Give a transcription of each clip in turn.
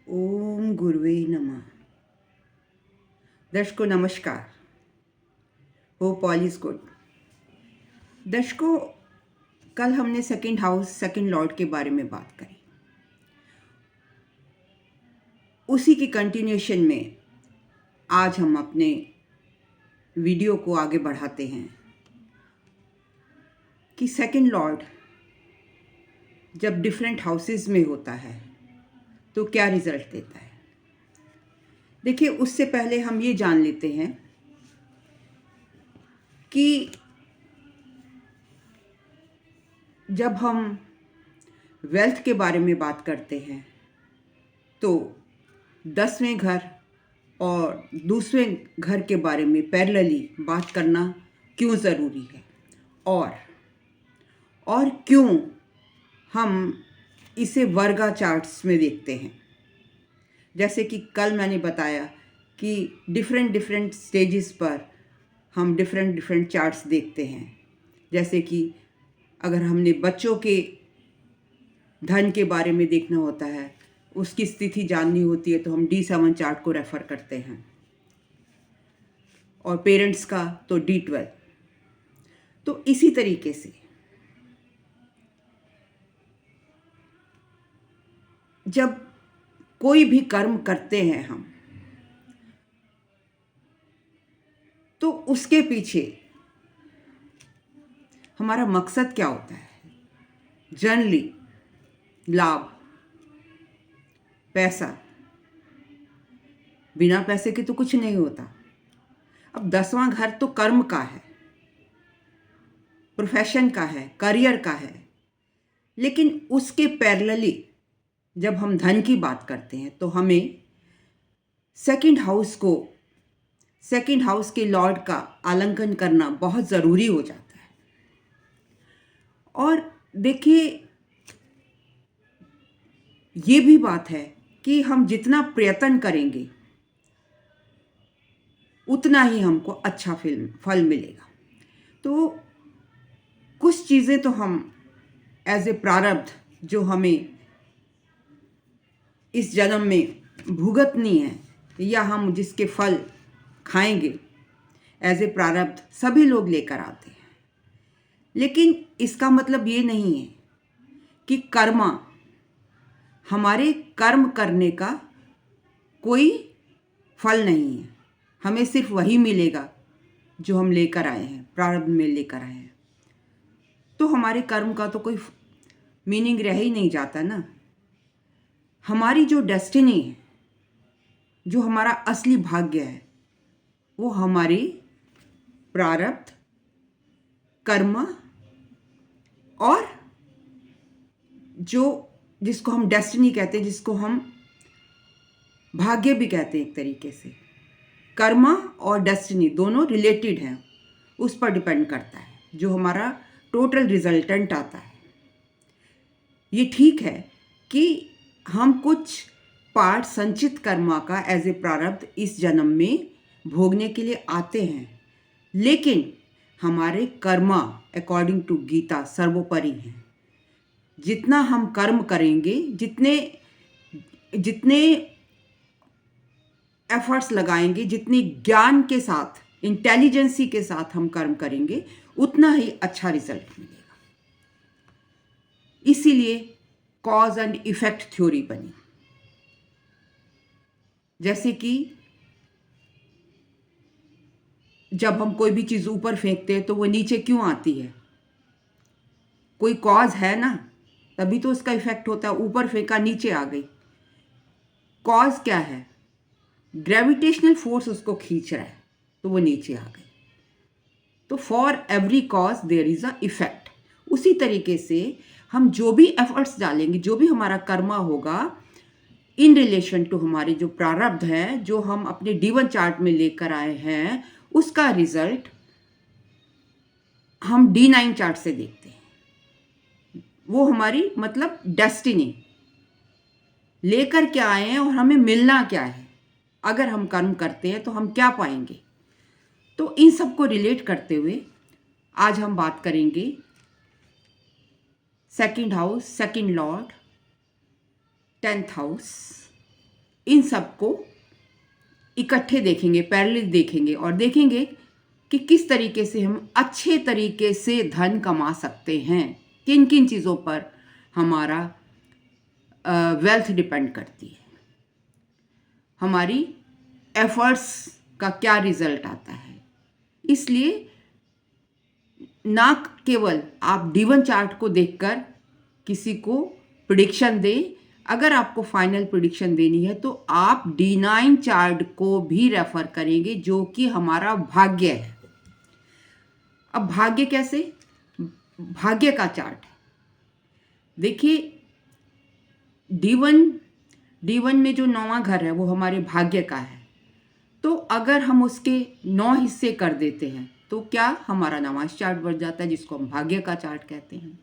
ओम गुरुवे नमः। दर्शकों नमस्कार। Hope all is good. दर्शकों, कल हमने सेकंड हाउस सेकंड लॉर्ड के बारे में बात करी। उसी की कंटिन्यूएशन में आज हम अपने वीडियो को आगे बढ़ाते हैं कि सेकंड लॉर्ड जब डिफरेंट हाउसेस में होता है तो क्या रिजल्ट देता है। देखिए, उससे पहले हम ये जान लेते हैं कि जब हम वेल्थ के बारे में बात करते हैं तो 10वें घर और दूसरे घर के बारे में पैरेलली बात करना क्यों ज़रूरी है और क्यों हम इसे वर्गा चार्ट्स में देखते हैं। जैसे कि कल मैंने बताया कि डिफरेंट स्टेजेस पर हम डिफरेंट चार्ट्स देखते हैं। जैसे कि अगर हमने बच्चों के धन के बारे में देखना होता है, उसकी स्थिति जाननी होती है, तो हम D7 चार्ट को रेफ़र करते हैं और पेरेंट्स का तो D12। तो इसी तरीके से जब कोई भी कर्म करते हैं हम, तो उसके पीछे हमारा मकसद क्या होता है। जनरली लाभ, पैसा, बिना पैसे के तो कुछ नहीं होता। अब 10वां घर तो कर्म का है, प्रोफेशन का है, करियर का है, लेकिन उसके पैरेलली जब हम धन की बात करते हैं तो हमें सेकंड हाउस के लॉर्ड का आलंकन करना बहुत ज़रूरी हो जाता है। और देखिए, ये भी बात है कि हम जितना प्रयत्न करेंगे उतना ही हमको अच्छा फल मिलेगा। तो कुछ चीज़ें तो हम एज ए प्रारब्ध जो हमें इस जन्म में भुगतनी है या हम जिसके फल खाएंगे, एज ए प्रारब्ध सभी लोग लेकर आते हैं। लेकिन इसका मतलब ये नहीं है कि कर्मा, हमारे कर्म करने का कोई फल नहीं है। हमें सिर्फ वही मिलेगा जो हम लेकर आए हैं, प्रारब्ध में लेकर आए हैं। तो हमारे कर्म का तो कोई मीनिंग रह ही नहीं जाता ना। हमारी जो डेस्टिनी है, जो हमारा असली भाग्य है, वो हमारी प्रारब्ध, कर्म और जिसको हम डेस्टिनी कहते हैं, जिसको हम भाग्य भी कहते हैं एक तरीके से। कर्मा और डेस्टिनी दोनों रिलेटेड हैं, उस पर डिपेंड करता है जो हमारा टोटल रिजल्टेंट आता है। ये ठीक है कि हम कुछ पार्ट संचित कर्मा का एज ए प्रारब्ध इस जन्म में भोगने के लिए आते हैं, लेकिन हमारे कर्मा अकॉर्डिंग टू गीता सर्वोपरि हैं। जितना हम कर्म करेंगे, जितने एफर्ट्स लगाएंगे, जितनी ज्ञान के साथ, इंटेलिजेंसी के साथ हम कर्म करेंगे, उतना ही अच्छा रिजल्ट मिलेगा। इसीलिए कॉज एंड इफेक्ट थ्योरी बनी। जैसे कि जब हम कोई भी चीज़ ऊपर फेंकते हैं तो वो नीचे क्यों आती है? कोई कॉज है ना, तभी तो उसका इफेक्ट होता है। ऊपर फेंका, नीचे आ गई। कॉज क्या है? ग्रेविटेशनल फोर्स उसको खींच रहा है, तो वो नीचे आ गई। तो for every cause there is a effect. उसी तरीके से हम जो भी एफर्ट्स डालेंगे, जो भी हमारा कर्मा होगा इन रिलेशन टू हमारे जो प्रारब्ध है, जो हम अपने D1 चार्ट में लेकर आए हैं, उसका रिजल्ट हम D9 चार्ट से देखते हैं। वो हमारी मतलब डेस्टिनी लेकर क्या आए हैं और हमें मिलना क्या है। अगर हम कर्म करते हैं तो हम क्या पाएंगे। तो इन सब को रिलेट करते हुए आज हम बात करेंगे second house, second Lord, 10th house in सब को इकट्ठे देखेंगे, पैरेलल देखेंगे और देखेंगे कि किस तरीके से हम अच्छे तरीके से धन कमा सकते हैं, किन किन चीज़ों पर हमारा वेल्थ डिपेंड करती है, हमारी एफर्ट्स का क्या रिजल्ट आता है। इसलिए ना केवल आप D1 चार्ट को देखकर किसी को प्रिडिक्शन दें, अगर आपको फाइनल प्रिडिक्शन देनी है तो आप D9 चार्ट को भी रेफर करेंगे, जो कि हमारा भाग्य है। अब भाग्य कैसे? भाग्य का चार्ट है। देखिए D1 में जो 9वां घर है वो हमारे भाग्य का है। तो अगर हम उसके 9 हिस्से कर देते हैं तो क्या हमारा नवांश चार्ट बन जाता है, जिसको हम भाग्य का चार्ट कहते हैं।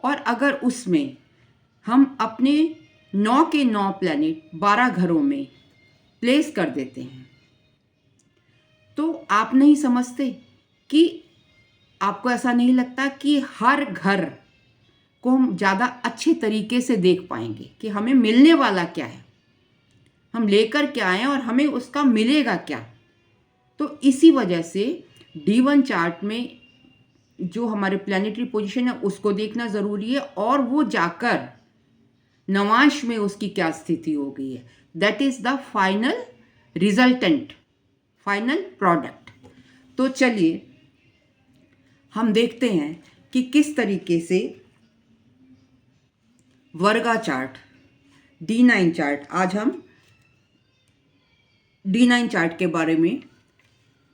और अगर उसमें हम अपने 9 के 9 प्लैनेट 12 घरों में प्लेस कर देते हैं तो आप नहीं समझते कि आपको ऐसा नहीं लगता कि हर घर को हम ज़्यादा अच्छे तरीके से देख पाएंगे कि हमें मिलने वाला क्या है, हम लेकर क्या आए और हमें उसका मिलेगा क्या। तो इसी वजह से D1 चार्ट में जो हमारे प्लैनेटरी पोजीशन है उसको देखना ज़रूरी है, और वो जाकर नवांश में उसकी क्या स्थिति हो गई है। That is the final resultant, final product. तो चलिए हम देखते हैं कि किस तरीके से वर्गा चार्ट, D9 चार्ट, आज हम D9 चार्ट के बारे में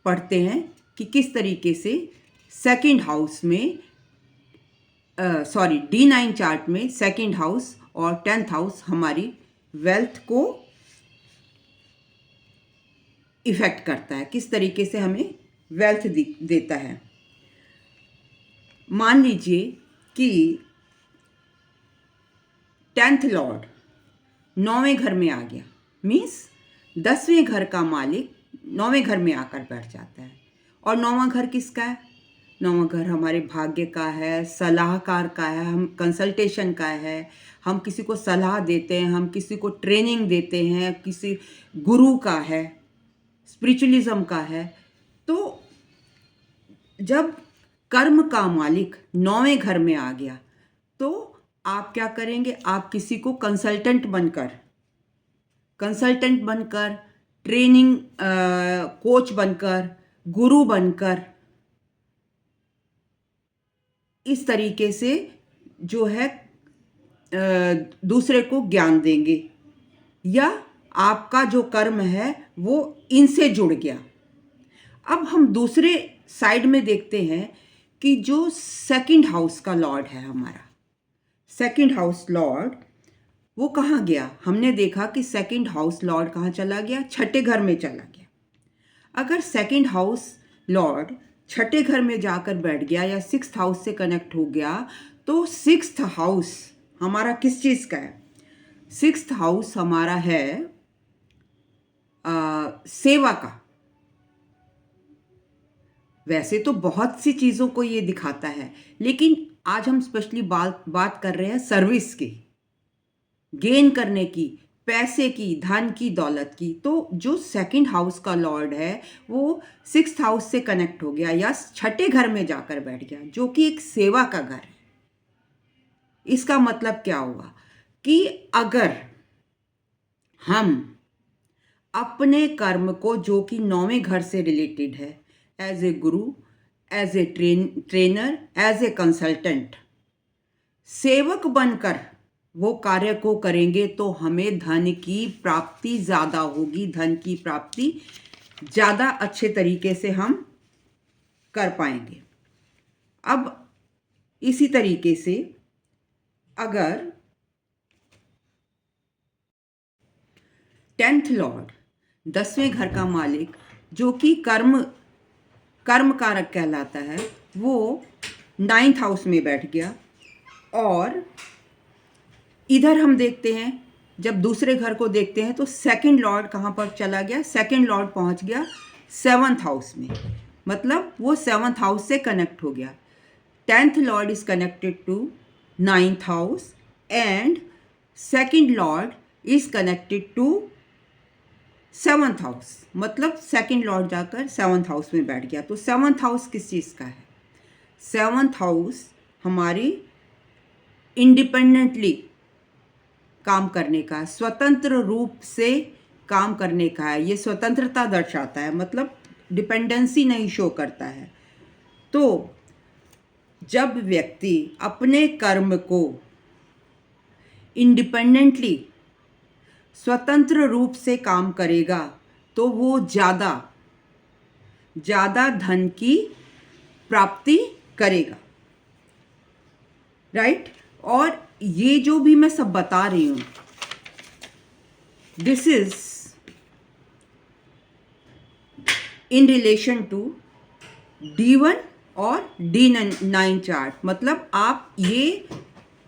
पढ़ते हैं कि किस तरीके से सेकंड हाउस में D9 चार्ट में सेकंड हाउस और 10th हाउस हमारी वेल्थ को इफेक्ट करता है, किस तरीके से हमें वेल्थ देता है। मान लीजिए कि 10th लॉर्ड 9वें घर में आ गया, मीन्स 10वें घर का मालिक 9वें घर में आकर बैठ जाता है। और 9वां घर किसका है? 9वां घर हमारे भाग्य का है, सलाहकार का है, हम कंसल्टेशन का है, हम किसी को सलाह देते हैं, हम किसी को ट्रेनिंग देते हैं, किसी गुरु का है, स्पिरिचुअलिज्म का है। तो जब कर्म का मालिक 9वें घर में आ गया तो आप क्या करेंगे? आप किसी को कंसल्टेंट बनकर, ट्रेनिंग कोच बनकर, गुरु बनकर, इस तरीके से जो है दूसरे को ज्ञान देंगे, या आपका जो कर्म है वो इनसे जुड़ गया। अब हम दूसरे साइड में देखते हैं कि जो सेकंड हाउस का लॉर्ड है हमारा, सेकंड हाउस लॉर्ड वो कहाँ गया? हमने देखा कि सेकंड हाउस लॉर्ड कहाँ चला गया? छठे घर में चला गया। अगर सेकंड हाउस लॉर्ड छठे घर में जाकर बैठ गया या 6th हाउस से कनेक्ट हो गया तो 6th हाउस हमारा किस चीज़ का है? 6th हाउस हमारा है सेवा का। वैसे तो बहुत सी चीज़ों को ये दिखाता है, लेकिन आज हम स्पेशली बात कर रहे हैं सर्विस की, गेन करने की, पैसे की, धन की, दौलत की। तो जो सेकंड हाउस का लॉर्ड है वो 6th हाउस से कनेक्ट हो गया या छठे घर में जाकर बैठ गया, जो कि एक सेवा का घर है। इसका मतलब क्या हुआ कि अगर हम अपने कर्म को, जो कि 9वें घर से रिलेटेड है, as a guru, as a trainer, as a consultant, सेवक बनकर वो कार्य को करेंगे तो हमें धन की प्राप्ति ज़्यादा होगी, धन की प्राप्ति ज़्यादा अच्छे तरीके से हम कर पाएंगे। अब इसी तरीके से अगर 10th लॉर्ड 10वें घर का मालिक, जो कि कर्म कारक कहलाता है, वो 9th हाउस में बैठ गया, और इधर हम देखते हैं, जब दूसरे घर को देखते हैं तो सेकंड लॉर्ड कहाँ पर चला गया? सेकंड लॉर्ड पहुँच गया 7th हाउस में, मतलब वो 7th हाउस से कनेक्ट हो गया। 10th lord is connected to 9th house and second lord is connected to 7th house, मतलब सेकंड लॉर्ड जाकर 7th हाउस में बैठ गया। तो 7th हाउस किस चीज़ का है? 7th हाउस हमारी इंडिपेंडेंटली काम करने का, स्वतंत्र रूप से काम करने का है। ये स्वतंत्रता दर्शाता है, मतलब डिपेंडेंसी नहीं शो करता है। तो जब व्यक्ति अपने कर्म को इंडिपेंडेंटली स्वतंत्र रूप से काम करेगा तो वो ज़्यादा धन की प्राप्ति करेगा, राइट। और ये जो भी मैं सब बता रही हूँ, this is in relation to D1 और D9 चार्ट। मतलब आप ये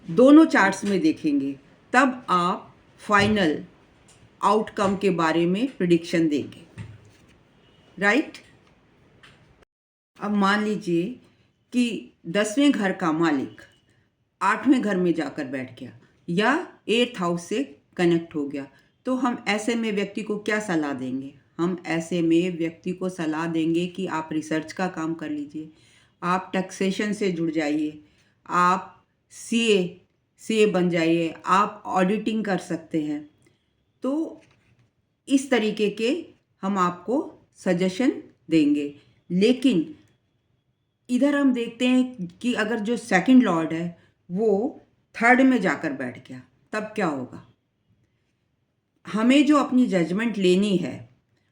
दोनों चार्ट्स में देखेंगे तब आप फाइनल आउटकम के बारे में प्रिडिक्शन देंगे, राइट। अब मान लीजिए कि 10वें घर का मालिक 8वें घर में जाकर बैठ गया या 8th हाउस से कनेक्ट हो गया, तो हम ऐसे में व्यक्ति को क्या सलाह देंगे? हम ऐसे में व्यक्ति को सलाह देंगे कि आप रिसर्च का काम कर लीजिए, आप टैक्सेशन से जुड़ जाइए, आप सीए बन जाइए, आप ऑडिटिंग कर सकते हैं। तो इस तरीके के हम आपको सजेशन देंगे। लेकिन इधर हम देखते हैं कि अगर जो सेकंड लॉर्ड है वो 3rd में जाकर बैठ गया, तब क्या होगा? हमें जो अपनी जजमेंट लेनी है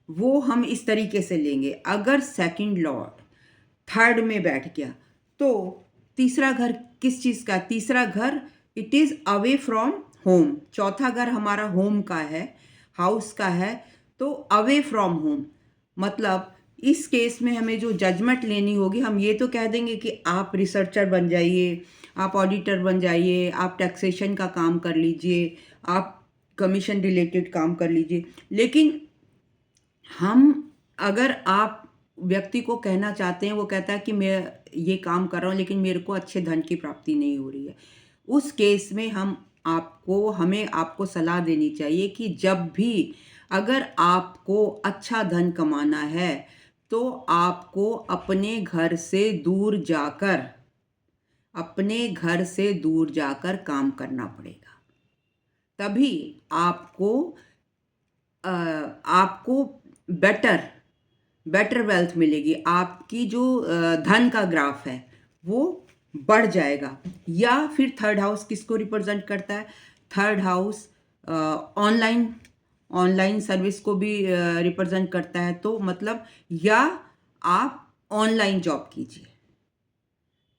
वो हम इस तरीके से लेंगे। अगर सेकंड लॉर्ड 3rd में बैठ गया तो तीसरा घर किस चीज़ का? तीसरा घर it is away from home. चौथा घर हमारा होम का है, हाउस का है, तो अवे फ्रॉम होम। मतलब इस केस में हमें जो जजमेंट लेनी होगी, हम ये तो कह देंगे कि आप रिसर्चर बन जाइए, आप ऑडिटर बन जाइए, आप टैक्सेशन का काम कर लीजिए, आप कमीशन रिलेटेड काम कर लीजिए। लेकिन हम अगर आप व्यक्ति को कहना चाहते हैं, वो कहता है कि मैं ये काम कर रहा हूँ लेकिन मेरे को अच्छे धन की प्राप्ति नहीं हो रही है, उस केस में हमें आपको सलाह देनी चाहिए कि जब भी अगर आपको अच्छा धन कमाना है तो आपको अपने घर से दूर जाकर काम करना पड़ेगा। तभी आपको बेटर वेल्थ मिलेगी। आपकी जो धन का ग्राफ है वो बढ़ जाएगा। या फिर 3rd हाउस किसको रिप्रेजेंट करता है? 3rd हाउस ऑनलाइन सर्विस को भी रिप्रेजेंट करता है। तो मतलब या आप ऑनलाइन जॉब कीजिए।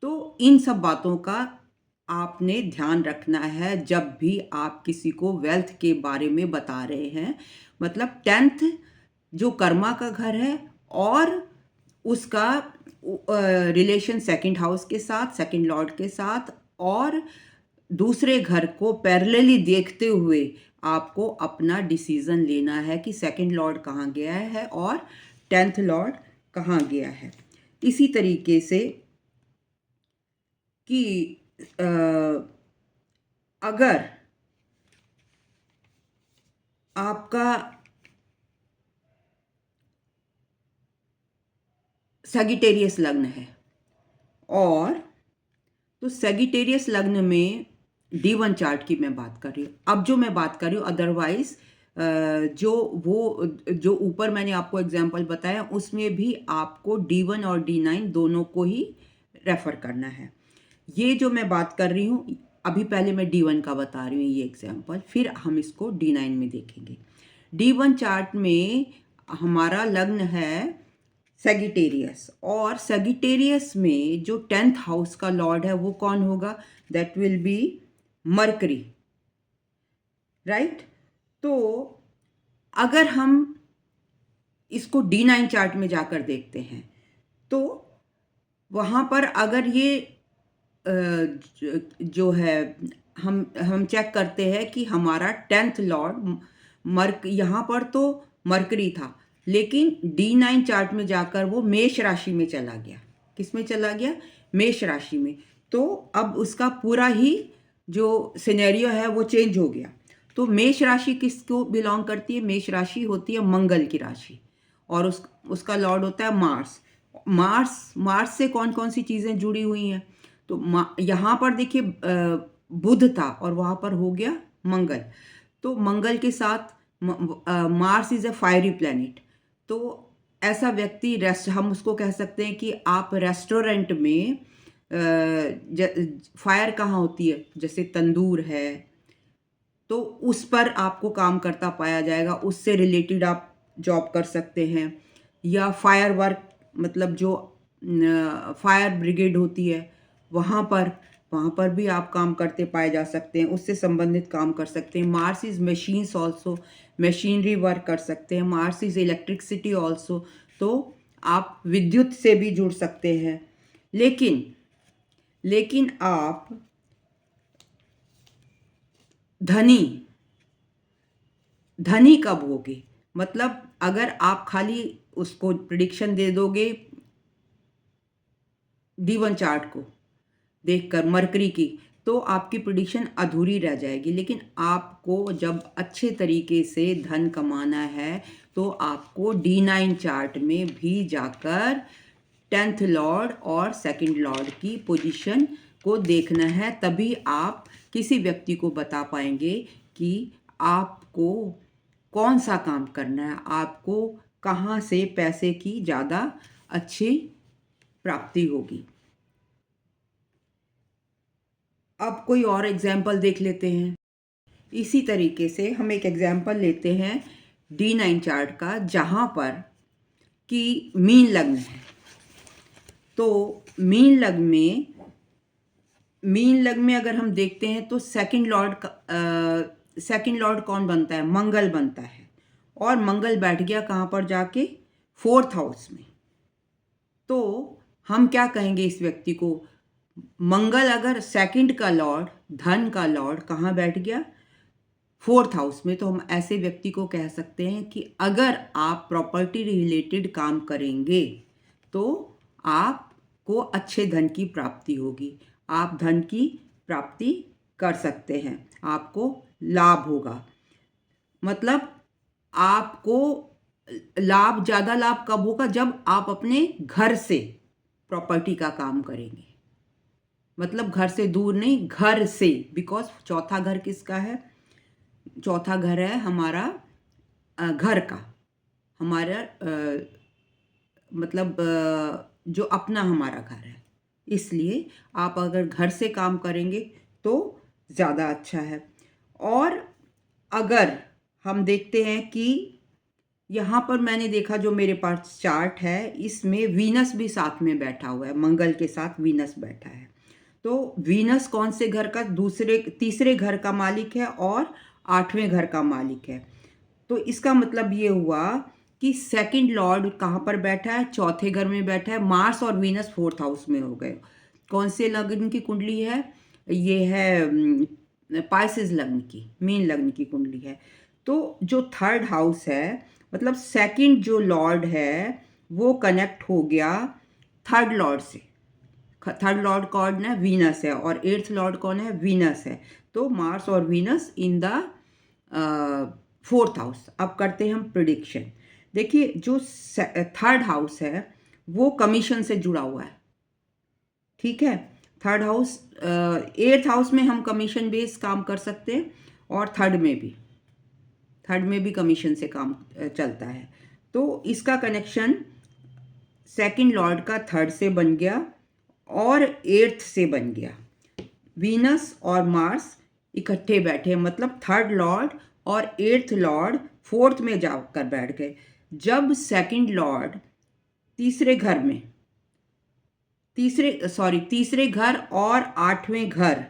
तो इन सब बातों का आपने ध्यान रखना है जब भी आप किसी को वेल्थ के बारे में बता रहे हैं। मतलब 10th जो कर्मा का घर है और उसका रिलेशन सेकंड हाउस के साथ, सेकंड लॉर्ड के साथ, और दूसरे घर को पैरेलली देखते हुए आपको अपना डिसीजन लेना है कि सेकंड लॉर्ड कहाँ गया है और 10th लॉर्ड कहाँ गया है। इसी तरीके से कि अगर आपका सैगिटेरियस लग्न है और तो सैगिटेरियस लग्न में D1 चार्ट की मैं बात कर रही हूँ। अब जो मैं बात कर रही हूँ अदरवाइज जो ऊपर मैंने आपको एग्जांपल बताया उसमें भी आपको D1 और D9 दोनों को ही रेफर करना है। ये जो मैं बात कर रही हूँ अभी पहले मैं D1 का बता रही हूँ ये एग्जांपल, फिर हम इसको D9 में देखेंगे। D1 चार्ट में हमारा लग्न है सैगिटेरियस, और सैगिटेरियस में जो 10th हाउस का लॉर्ड है वो कौन होगा? That will be mercury, right. तो अगर हम इसको D9 चार्ट में जाकर देखते हैं तो वहाँ पर अगर ये जो है हम चेक करते हैं कि हमारा 10th लॉर्ड यहाँ पर तो मरकरी था, लेकिन D9 चार्ट में जाकर वो मेष राशि में चला गया। किस में चला गया? मेष राशि में। तो अब उसका पूरा ही जो सिनेरियो है वो चेंज हो गया। तो मेष राशि किसको बिलोंग करती है? मेष राशि होती है मंगल की राशि, और उसका लॉर्ड होता है मार्स। मार्स से कौन कौन सी चीज़ें जुड़ी हुई हैं? तो यहाँ पर देखिए बुध था और वहाँ पर हो गया मंगल। तो मंगल के साथ Mars is a fiery planet. तो ऐसा व्यक्ति हम उसको कह सकते हैं कि आप रेस्टोरेंट में फायर कहाँ होती है, जैसे तंदूर है, तो उस पर आपको काम करता पाया जाएगा, उससे रिलेटेड आप जॉब कर सकते हैं। या फायर वर्क, मतलब जो फायर ब्रिगेड होती है वहाँ पर भी आप काम करते पाए जा सकते हैं, उससे संबंधित काम कर सकते हैं। Mars is machines also, machinery work कर सकते हैं। मार्स इज़ इलेक्ट्रिसिटी ऑल्सो, तो आप विद्युत से भी जुड़ सकते हैं। लेकिन आप धनी कब होगे? मतलब अगर आप खाली उसको प्रिडिक्शन दे दोगे D1 चार्ट को देखकर मरकरी की, तो आपकी प्रिडिक्शन अधूरी रह जाएगी। लेकिन आपको जब अच्छे तरीके से धन कमाना है तो आपको D9 चार्ट में भी जाकर 10th लॉर्ड और सेकंड लॉर्ड की पोजीशन को देखना है, तभी आप किसी व्यक्ति को बता पाएंगे कि आपको कौन सा काम करना है, आपको कहाँ से पैसे की ज़्यादा अच्छी प्राप्ति होगी। अब कोई और एग्जाम्पल देख लेते हैं। इसी तरीके से हम एक एग्जाम्पल लेते हैं D9 चार्ट का, जहाँ पर कि मीन लग्न है। तो मीन लग्न में अगर हम देखते हैं तो सेकंड लॉर्ड कौन बनता है? मंगल बनता है। और मंगल बैठ गया कहाँ पर जाके? 4th हाउस में। तो हम क्या कहेंगे इस व्यक्ति को? मंगल अगर सेकंड का लॉर्ड, धन का लॉर्ड कहाँ बैठ गया? 4th हाउस में, तो हम ऐसे व्यक्ति को कह सकते हैं कि अगर आप प्रॉपर्टी रिलेटेड काम करेंगे तो आपको अच्छे धन की प्राप्ति होगी, आप धन की प्राप्ति कर सकते हैं, आपको लाभ होगा। मतलब आपको ज़्यादा लाभ कब होगा? जब आप अपने घर से प्रॉपर्टी का काम करेंगे। मतलब घर से दूर नहीं, घर से, बिकॉज चौथा घर किसका है? चौथा घर है हमारा घर का, हमारा मतलब जो अपना हमारा घर है। इसलिए आप अगर घर से काम करेंगे तो ज़्यादा अच्छा है। और अगर हम देखते हैं कि यहाँ पर मैंने देखा, जो मेरे पास चार्ट है, इसमें वीनस भी साथ में बैठा हुआ है, मंगल के साथ वीनस बैठा है। तो वीनस कौन से घर का? तीसरे घर का मालिक है और 8वें घर का मालिक है। तो इसका मतलब ये हुआ कि सेकंड लॉर्ड कहाँ पर बैठा है? चौथे घर में बैठा है। मार्स और वीनस 4th हाउस में हो गए। कौन से लग्न की कुंडली है? ये है पाइसेस लग्न की, मीन लग्न की कुंडली है। तो जो 3rd हाउस है, मतलब सेकंड जो लॉर्ड है वो कनेक्ट हो गया 3rd लॉर्ड से। 3rd लॉर्ड कौन है? वीनस है। और 8th लॉर्ड कौन है? वीनस है। तो मार्स और Venus in the 4th house. अब करते हैं हम प्रिडिक्शन। देखिए, जो 3rd हाउस है वो कमीशन से जुड़ा हुआ है, ठीक है। 3rd हाउस, 8th हाउस में हम कमीशन बेस काम कर सकते हैं, और थर्ड में भी कमीशन से काम चलता है। तो इसका कनेक्शन सेकंड लॉर्ड का 3rd से बन गया और 8th से बन गया। वीनस और मार्स इकट्ठे बैठे, मतलब 3rd लॉर्ड और 8th लॉर्ड 4th में जाकर बैठ गए। जब सेकंड लॉर्ड तीसरे घर और 8वें घर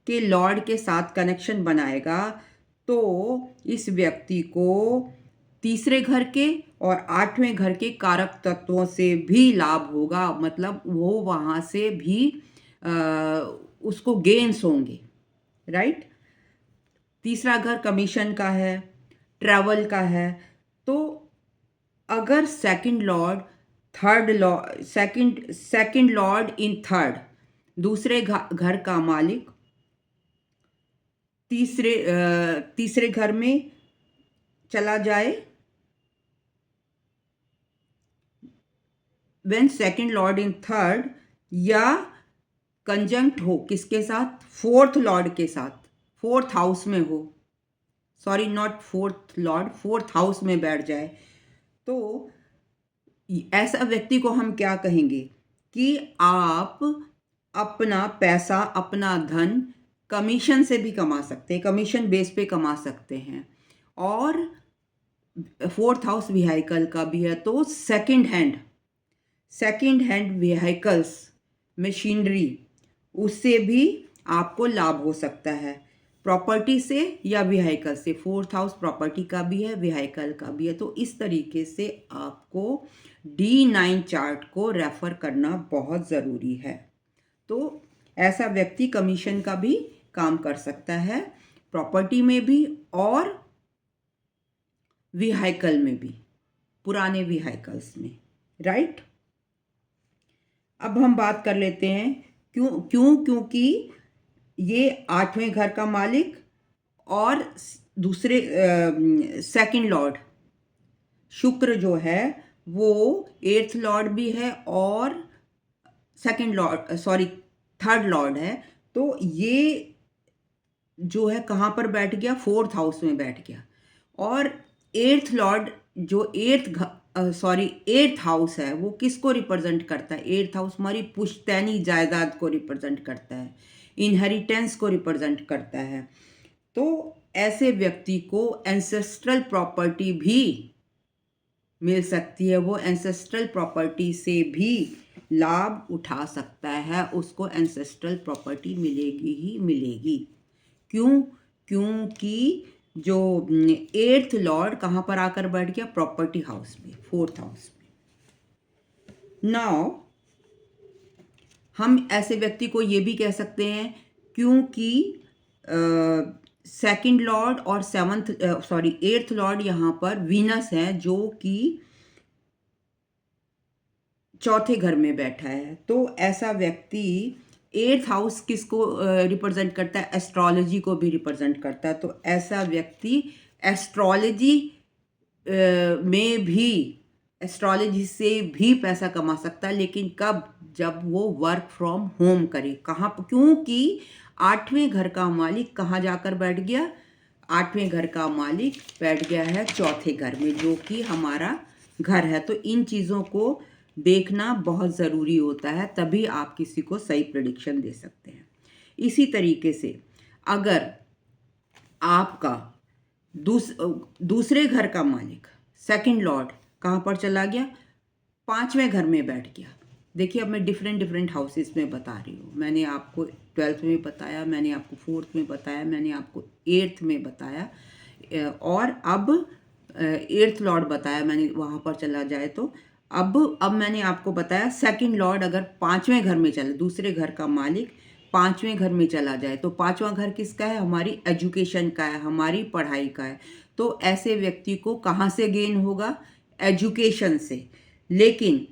के लॉर्ड के साथ कनेक्शन बनाएगा, तो इस व्यक्ति को तीसरे घर के और 8वें घर के कारक तत्वों से भी लाभ होगा। मतलब वो वहाँ से भी उसको गेन्स होंगे, राइट। तीसरा घर कमीशन का है, ट्रैवल का है। तो अगर सेकंड लॉर्ड इन थर्ड, दूसरे घर का मालिक तीसरे घर में चला जाए, when second Lord in third, या कंजंक्ट हो किसके साथ, फोर्थ लॉर्ड के साथ, फोर्थ हाउस में हो, sorry not fourth Lord, fourth house में बैठ जाए, तो ऐसा व्यक्ति को हम क्या कहेंगे कि आप अपना पैसा, अपना धन कमीशन से भी कमा सकते हैं, कमीशन बेस पे कमा सकते हैं। और फोर्थ हाउस व्हीकल का भी है, तो सेकंड हैंड व्हीकल्स, मशीनरी, उससे भी आपको लाभ हो सकता है, प्रॉपर्टी से या व्हीकल से। फोर्थ हाउस प्रॉपर्टी का भी है, व्हीकल का भी है। तो इस तरीके से आपको D9 चार्ट को रेफर करना बहुत ज़रूरी है। तो ऐसा व्यक्ति कमीशन का भी काम कर सकता है, प्रॉपर्टी में भी और व्हीकल में भी, पुराने व्हीकल्स में, राइट। अब हम बात कर लेते हैं क्योंकि ये 8वें घर का मालिक और दूसरे सेकंड लॉर्ड शुक्र जो है वो 8th लॉर्ड भी है और थर्ड लॉर्ड है। तो ये जो है कहाँ पर बैठ गया, फोर्थ हाउस में बैठ गया। और 8th लॉर्ड जो 8th हाउस है वो किसको रिप्रेजेंट करता है, 8th हाउस हमारी पुश्तैनी जायदाद को रिप्रेजेंट करता है, इनहेरिटेंस को रिप्रेजेंट करता है। तो ऐसे व्यक्ति को एंसेस्ट्रल प्रॉपर्टी भी मिल सकती है, वो एंसेस्ट्रल प्रॉपर्टी से भी लाभ उठा सकता है, उसको एंसेस्ट्रल प्रॉपर्टी मिलेगी ही मिलेगी। क्योंकि जो 8th लॉर्ड कहाँ पर आकर बैठ गया, प्रॉपर्टी हाउस में, फोर्थ हाउस में। नाउ हम ऐसे व्यक्ति को ये भी कह सकते हैं क्योंकि सेकंड लॉर्ड और 8th लॉर्ड यहाँ पर वीनस है जो कि चौथे घर में बैठा है। तो ऐसा व्यक्ति 8th हाउस किसको रिप्रेजेंट करता है, एस्ट्रोलॉजी को भी रिप्रेजेंट करता है। तो ऐसा व्यक्ति एस्ट्रोलॉजी से भी पैसा कमा सकता है, लेकिन कब, जब वो वर्क फ्रॉम होम करे। कहाँ, क्योंकि 8वें घर का मालिक कहाँ जाकर बैठ गया, 8वें घर का मालिक बैठ गया है चौथे घर में जो कि हमारा घर है। तो इन चीज़ों को देखना बहुत ज़रूरी होता है, तभी आप किसी को सही प्रेडिक्शन दे सकते हैं। इसी तरीके से अगर आपका दूसरे घर का मालिक सेकंड लॉर्ड कहाँ पर चला गया, 5वें घर में बैठ गया। देखिए अब मैं डिफरेंट हाउसेस में बता रही हूँ। मैंने आपको 12th में बताया, मैंने आपको 4th में बताया, मैंने आपको 8th में बताया, और अब 8th लॉर्ड बताया मैंने, वहाँ पर चला जाए तो अब मैंने आपको बताया सेकंड लॉर्ड अगर 5वें घर में चले, दूसरे घर का मालिक 5वें घर में चला जाए, तो 5वां घर किसका है, हमारी एजुकेशन का है, हमारी पढ़ाई का है। तो ऐसे व्यक्ति को कहाँ से गेन होगा, एजुकेशन से। लेकिन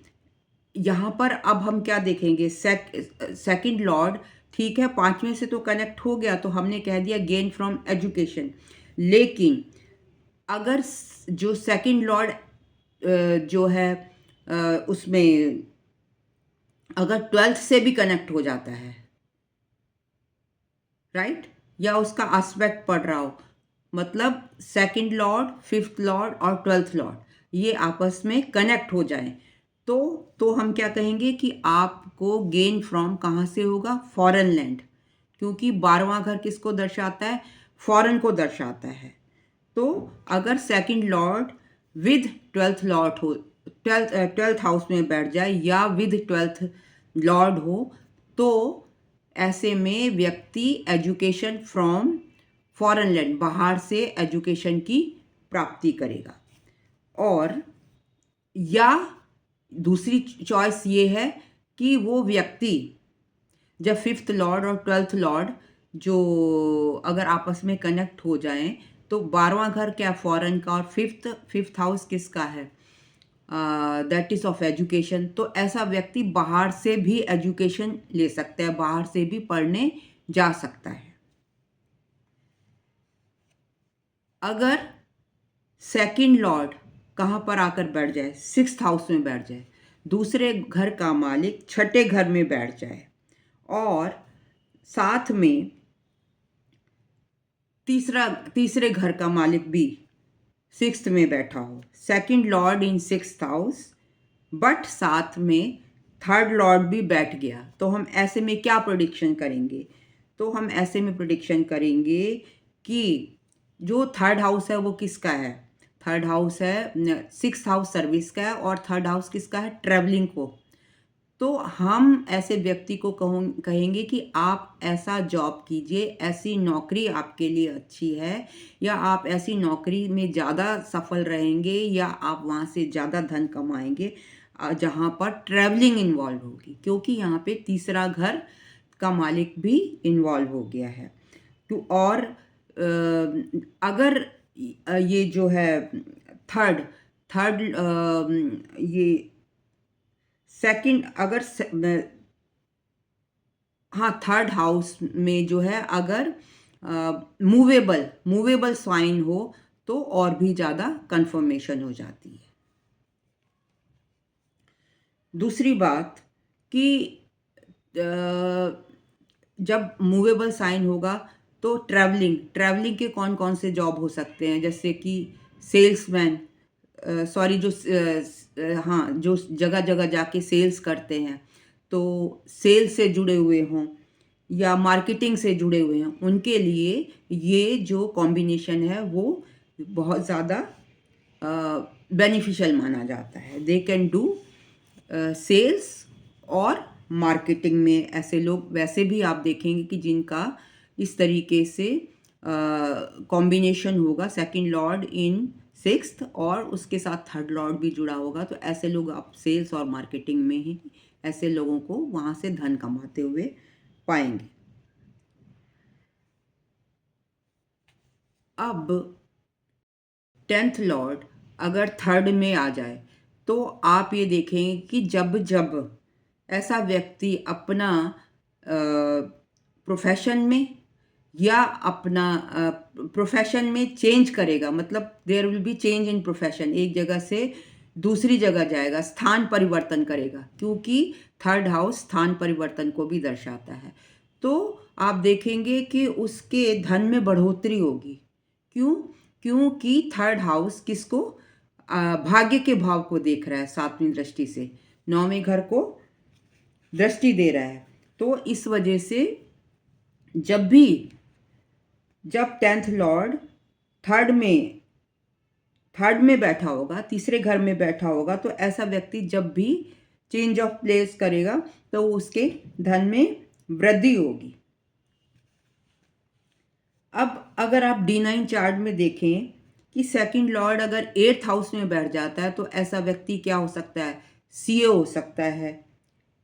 यहाँ पर अब हम क्या देखेंगे, सेकंड लॉर्ड ठीक है 5वें से तो कनेक्ट हो गया, तो हमने कह दिया गेन फ्रॉम एजुकेशन। लेकिन अगर जो सेकंड लॉर्ड जो है उसमें अगर 12th से भी कनेक्ट हो जाता है, राइट, या उसका एस्पेक्ट पढ़ रहा हो, मतलब सेकंड लॉर्ड, 5th लॉर्ड और 12th लॉर्ड ये आपस में कनेक्ट हो जाए, तो हम क्या कहेंगे कि आपको गेन फ्रॉम कहाँ से होगा, फॉरेन लैंड। क्योंकि 12वां घर किसको दर्शाता है, फॉरेन को दर्शाता है। तो अगर second Lord with 12th Lord हो, 12th हाउस में बैठ जाए या विद 12th लॉर्ड हो, तो ऐसे में व्यक्ति एजुकेशन फ्रॉम फॉरेन लैंड, बाहर से एजुकेशन की प्राप्ति करेगा। और या दूसरी चॉइस ये है कि वो व्यक्ति जब 5th लॉर्ड और 12th लॉर्ड जो अगर आपस में कनेक्ट हो जाएं, तो 12वां घर क्या, फॉरेन का, और फिफ्थ हाउस किसका है, दैट इज ऑफ एजुकेशन। तो ऐसा व्यक्ति बाहर से भी एजुकेशन ले सकता है, बाहर से भी पढ़ने जा सकता है। अगर सेकंड लॉर्ड कहाँ पर आकर बैठ जाए, 6th हाउस में बैठ जाए, दूसरे घर का मालिक छठे घर में बैठ जाए और साथ में तीसरे घर का मालिक भी 6th में बैठा हो, second Lord in 6th house, but साथ में थर्ड लॉर्ड भी बैठ गया, तो हम ऐसे में क्या प्रेडिक्शन करेंगे? तो हम ऐसे में प्रेडिक्शन करेंगे कि जो थर्ड हाउस है वो किसका है? थर्ड हाउस है, 6th हाउस सर्विस का है और थर्ड हाउस किसका है? ट्रैवलिंग को। तो हम ऐसे व्यक्ति को कहेंगे कि आप ऐसा जॉब कीजिए, ऐसी नौकरी आपके लिए अच्छी है, या आप ऐसी नौकरी में ज़्यादा सफल रहेंगे, या आप वहाँ से ज़्यादा धन कमाएंगे जहाँ पर ट्रैवलिंग इन्वॉल्व होगी, क्योंकि यहाँ पे तीसरा घर का मालिक भी इन्वॉल्व हो गया है। तो और अगर ये जो है थर्ड थर्ड ये सेकंड अगर हाँ, थर्ड हाउस में जो है अगर मूवेबल साइन हो तो और भी ज़्यादा कंफर्मेशन हो जाती है। दूसरी बात कि जब मूवेबल साइन होगा तो ट्रैवलिंग के कौन कौन से जॉब हो सकते हैं, जैसे कि सेल्समैन, सॉरी हाँ, जो जगह जगह जाके सेल्स करते हैं, तो सेल्स से जुड़े हुए हों या मार्केटिंग से जुड़े हुए हैं, उनके लिए ये जो कॉम्बिनेशन है वो बहुत ज़्यादा बेनिफिशियल माना जाता है। दे कैन डू सेल्स और मार्केटिंग में। ऐसे लोग वैसे भी आप देखेंगे कि जिनका इस तरीके से कॉम्बिनेशन होगा, सेकंड लॉर्ड इन 6th और उसके साथ थर्ड लॉर्ड भी जुड़ा होगा, तो ऐसे लोग आप सेल्स और मार्केटिंग में ही ऐसे लोगों को वहाँ से धन कमाते हुए पाएंगे। अब 10th लॉर्ड अगर थर्ड में आ जाए तो आप ये देखेंगे कि जब जब ऐसा व्यक्ति अपना प्रोफेशन में या अपना प्रोफेशन में चेंज करेगा, मतलब there will be change in profession, एक जगह से दूसरी जगह जाएगा, स्थान परिवर्तन करेगा, क्योंकि थर्ड हाउस स्थान परिवर्तन को भी दर्शाता है। तो आप देखेंगे कि उसके धन में बढ़ोतरी होगी। क्यों? क्योंकि थर्ड हाउस किसको भाग्य के भाव को देख रहा है, 7वीं दृष्टि से 9वें घर को दृष्टि दे रहा है। तो इस वजह से जब 10th लॉर्ड थर्ड में बैठा होगा, तीसरे घर में बैठा होगा, तो ऐसा व्यक्ति जब भी चेंज ऑफ प्लेस करेगा तो उसके धन में वृद्धि होगी। अब अगर आप D9 चार्ट में देखें कि सेकंड लॉर्ड अगर 8th हाउस में बैठ जाता है तो ऐसा व्यक्ति क्या हो सकता है? सीए हो सकता है,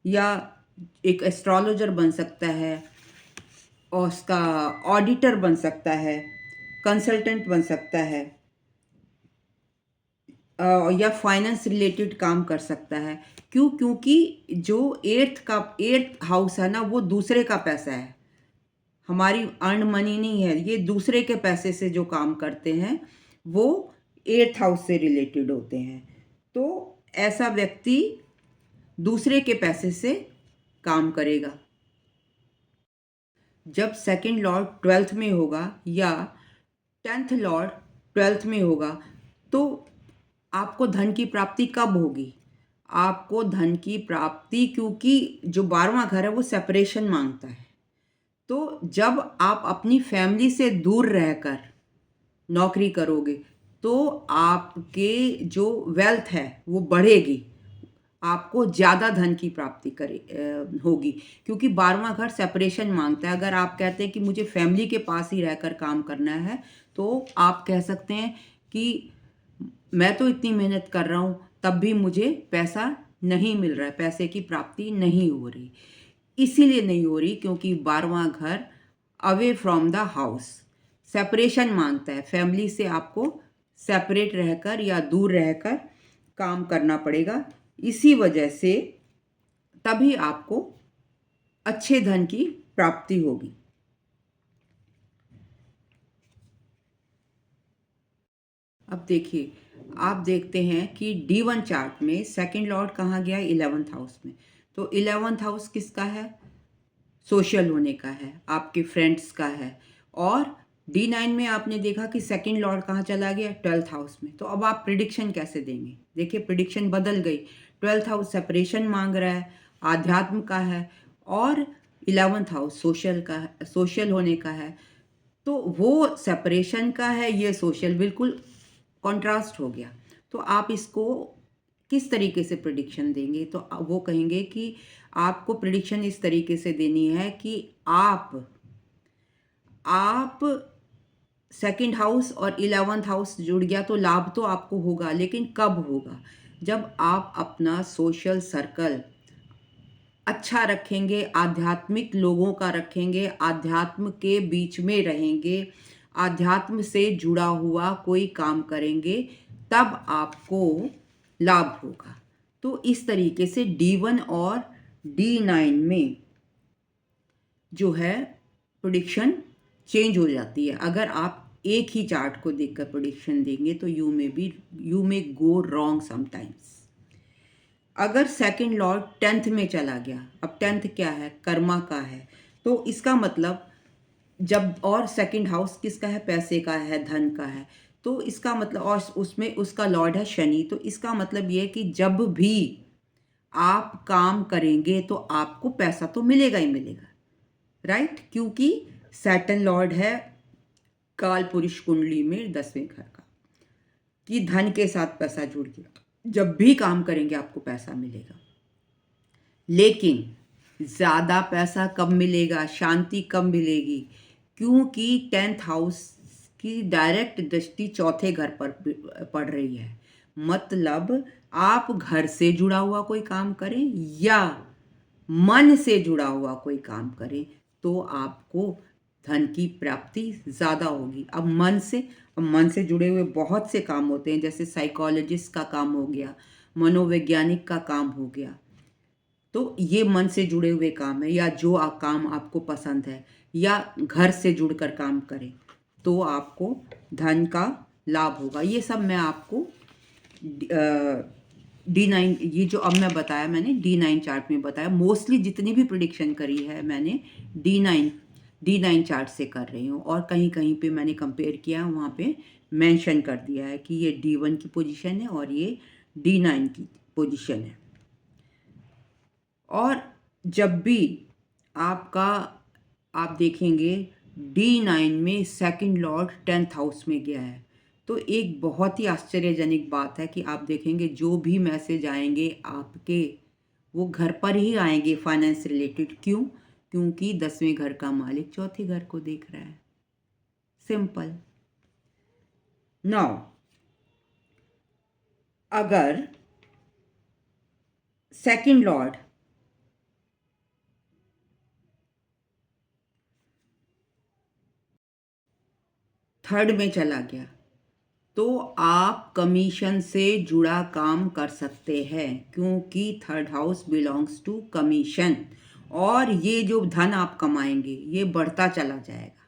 या एक एस्ट्रोलॉजर बन सकता है, और उसका ऑडिटर बन सकता है, कंसल्टेंट बन सकता है, या फाइनेंस रिलेटेड काम कर सकता है। क्यों? क्योंकि जो 8th हाउस है ना, वो दूसरे का पैसा है, हमारी अर्न मनी नहीं है, ये दूसरे के पैसे से जो काम करते हैं वो 8th हाउस से रिलेटेड होते हैं। तो ऐसा व्यक्ति दूसरे के पैसे से काम करेगा। जब सेकंड लॉर्ड 12th में होगा या 10th लॉर्ड 12th में होगा तो आपको धन की प्राप्ति कब होगी? आपको धन की प्राप्ति, क्योंकि जो 12वां घर है वो सेपरेशन मांगता है, तो जब आप अपनी फैमिली से दूर रहकर नौकरी करोगे तो आपके जो वेल्थ है वो बढ़ेगी, आपको ज़्यादा धन की प्राप्ति होगी, क्योंकि 12वां घर सेपरेशन मांगता है। अगर आप कहते हैं कि मुझे फैमिली के पास ही रहकर काम करना है, तो आप कह सकते हैं कि मैं तो इतनी मेहनत कर रहा हूँ तब भी मुझे पैसा नहीं मिल रहा है, पैसे की प्राप्ति नहीं हो रही। इसीलिए नहीं हो रही क्योंकि 12वां घर away from the house separation मांगता है, फैमिली से आपको सेपरेट रहकर या दूर रहकर काम करना पड़ेगा। इसी वजह से तभी आपको अच्छे धन की प्राप्ति होगी। अब देखिए, आप देखते हैं कि D1 चार्ट में सेकंड लॉर्ड कहाँ गया? 11th हाउस में। तो 11th हाउस किसका है? सोशल होने का है, आपके फ्रेंड्स का है। और D9 में आपने देखा कि सेकंड लॉर्ड कहाँ चला गया? 12th हाउस में। तो अब आप प्रिडिक्शन कैसे देंगे? देखिए, प्रिडिक्शन बदल गई। 12th हाउस सेपरेशन मांग रहा है, आध्यात्म का है, और 11th हाउस सोशल का है, सोशल होने का है। तो वो सेपरेशन का है, ये सोशल, बिल्कुल कॉन्ट्रास्ट हो गया। तो आप इसको किस तरीके से प्रिडिक्शन देंगे? तो वो कहेंगे कि आपको प्रिडिक्शन इस तरीके से देनी है कि आप सेकंड हाउस और 11th हाउस जुड़ गया तो लाभ तो आपको होगा, लेकिन कब होगा? जब आप अपना सोशल सर्कल अच्छा रखेंगे, आध्यात्मिक लोगों का रखेंगे, आध्यात्म के बीच में रहेंगे, आध्यात्म से जुड़ा हुआ कोई काम करेंगे, तब आपको लाभ होगा। तो इस तरीके से D1 और D9 में जो है प्रेडिक्शन चेंज हो जाती है। अगर आप एक ही चार्ट को देखकर प्रेडिक्शन देंगे तो you may go wrong sometimes. अगर सेकंड लॉर्ड 10th में चला गया, अब 10th क्या है? कर्मा का है। तो इसका मतलब जब, और सेकंड हाउस किसका है? पैसे का है, धन का है। तो इसका मतलब, और उसमें उसका लॉर्ड है शनि। तो इसका मतलब ये है कि जब भी आप काम करेंगे तो आपको पैसा तो मिलेगा ही मिलेगा, राइट? क्योंकि सैटर्न लॉर्ड है काल पुरुष कुंडली में 10वें घर का, कि धन के साथ पैसा जुड़ गया। जब भी काम करेंगे आपको पैसा मिलेगा। लेकिन ज़्यादा पैसा कब मिलेगा? शांति कब मिलेगी? क्योंकि 10th हाउस की डायरेक्ट दृष्टि चौथे घर पर पड़ रही है। मतलब आप घर से जुड़ा हुआ कोई काम करें या मन से जुड़ा हुआ कोई काम करें तो आपको धन की प्राप्ति ज़्यादा होगी। अब मन से जुड़े हुए बहुत से काम होते हैं, जैसे साइकोलॉजिस्ट का काम हो गया, मनोवैज्ञानिक का काम हो गया। तो ये मन से जुड़े हुए काम है, या जो काम आपको पसंद है, या घर से जुड़कर काम करें तो आपको धन का लाभ होगा। ये सब मैं आपको D9, ये जो अब मैं बताया, मैंने D9 चार्ट में बताया। मोस्टली जितनी भी प्रिडिक्शन करी है मैंने D9 चार्ट से कर रही हूँ, और कहीं कहीं पे मैंने कंपेयर किया, वहाँ पे मेंशन कर दिया है कि ये D1 की पोजीशन है और ये D9 की पोजीशन है। और जब भी आप देखेंगे D9 में सेकंड लॉर्ड 10th हाउस में गया है, तो एक बहुत ही आश्चर्यजनक बात है कि आप देखेंगे जो भी मैसेज आएंगे आपके, वो घर पर ही आएंगे फाइनेंस रिलेटेड। क्यों? क्योंकि 10वें घर का मालिक चौथे घर को देख रहा है। सिंपल। नाउ अगर सेकंड लॉर्ड थर्ड में चला गया तो आप कमीशन से जुड़ा काम कर सकते हैं, क्योंकि third house belongs to commission. और ये जो धन आप कमाएंगे ये बढ़ता चला जाएगा।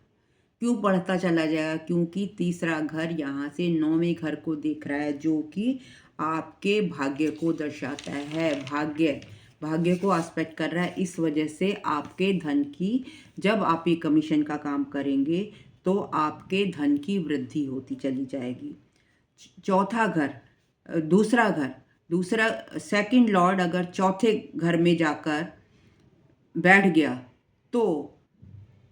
क्यों बढ़ता चला जाएगा? क्योंकि तीसरा घर यहाँ से 9वें घर को देख रहा है, जो कि आपके भाग्य को दर्शाता है। भाग्य को एस्पेक्ट कर रहा है। इस वजह से आपके धन की, जब आप ये कमीशन का काम करेंगे तो आपके धन की वृद्धि होती चली जाएगी। चौथा घर, दूसरा सेकंड लॉर्ड अगर चौथे घर में जाकर बैठ गया तो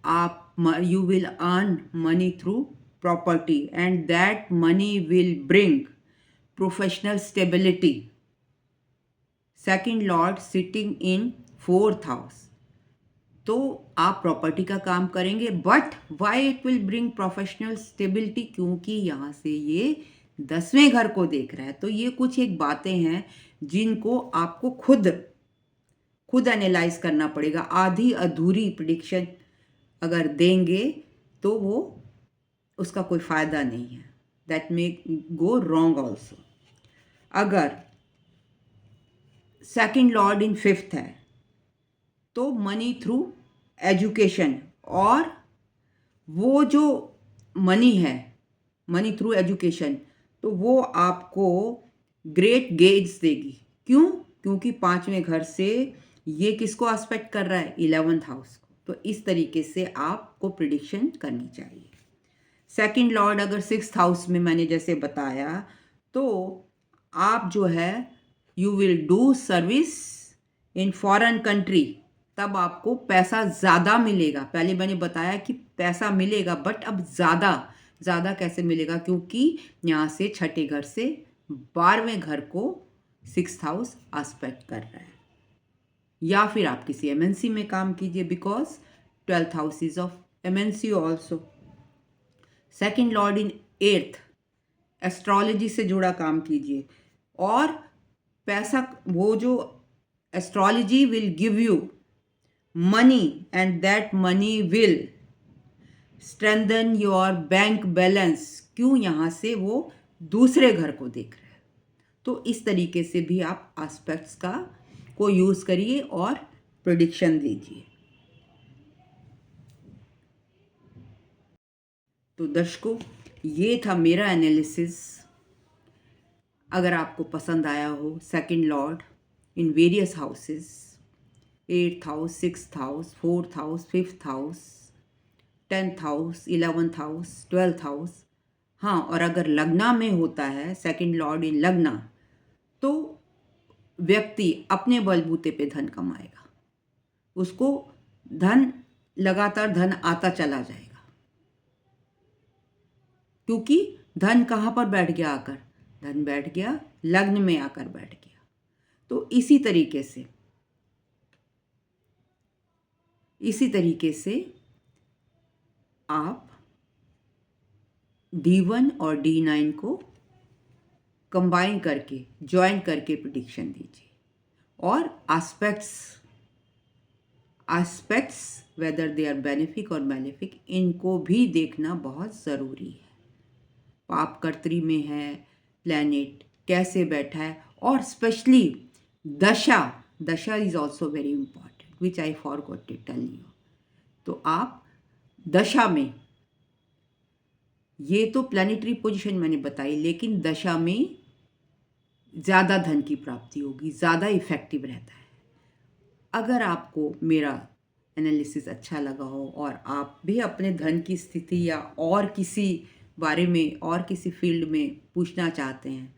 आप you will earn money through property, and that money will bring professional stability. Second lord sitting in 4th house, तो आप प्रॉपर्टी का काम करेंगे। But why it will bring professional stability? क्योंकि यहाँ से ये 10वें घर को देख रहा है। तो ये कुछ एक बातें हैं जिनको आपको खुद एनालाइज करना पड़ेगा। आधी अधूरी प्रिडिक्शन अगर देंगे तो वो उसका कोई फ़ायदा नहीं है। That may go wrong also. अगर सेकंड लॉर्ड इन 5th है तो मनी थ्रू एजुकेशन, और वो जो मनी है, मनी थ्रू एजुकेशन, तो वो आपको ग्रेट गेज देगी। क्यों? क्योंकि 5वें घर से ये किसको एस्पेक्ट कर रहा है? 11th हाउस को। तो इस तरीके से आपको प्रिडिक्शन करनी चाहिए। सेकंड लॉर्ड अगर 6th हाउस में मैंने जैसे बताया, तो आप जो है you will do service in foreign country, तब आपको पैसा ज़्यादा मिलेगा। पहले मैंने बताया कि पैसा मिलेगा, बट अब ज़्यादा कैसे मिलेगा? क्योंकि यहाँ से छठे घर से 12वें घर को 6th हाउस एस्पेक्ट कर रहा है। या फिर आप किसी एमएनसी में काम कीजिए, because 12th house is of MNC also. Second Lord in 8th, astrology से जुड़ा काम कीजिए। और पैसा, वो जो astrology will give you money and that money will strengthen your bank balance. क्यों? यहाँ से वो दूसरे घर को देख रहे हैं। तो इस तरीके से भी आप एस्पेक्ट्स को यूज़ करिए और प्रेडिक्शन दीजिए। तो दर्शकों, ये था मेरा एनालिसिस। अगर आपको पसंद आया हो, second Lord in various houses, 8th house, 6th house, 4th house, 5th house, 10th house, 11th house, 12th house. हाँ, और अगर लग्ना में होता है सेकंड लॉर्ड इन लग्ना, तो व्यक्ति अपने बलबूते पे धन कमाएगा। उसको लगातार धन आता चला जाएगा। क्योंकि धन कहाँ पर बैठ गया आकर? धन बैठ गया लग्न में आकर बैठ गया। तो इसी तरीके से आप D1 और D9 को कंबाइन करके, ज्वाइन करके प्रेडिक्शन दीजिए। और aspects whether they are benefic और मैलेफिक, इनको भी देखना बहुत ज़रूरी है। पाप कर्तरी में है प्लैनेट, कैसे बैठा है, और specially dasha is also very important, which I forgot to tell you. तो आप दशा में, ये तो प्लैनेटरी पोजीशन मैंने बताई, लेकिन दशा में ज़्यादा धन की प्राप्ति होगी, ज़्यादा इफेक्टिव रहता है। अगर आपको मेरा एनालिसिस अच्छा लगा हो और आप भी अपने धन की स्थिति या और किसी बारे में और किसी फील्ड में पूछना चाहते हैं,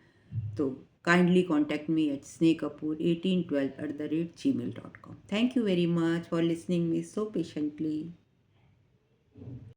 तो kindly contact me at snehkapoor1812@gmail.com. Thank you very much for listening me so patiently.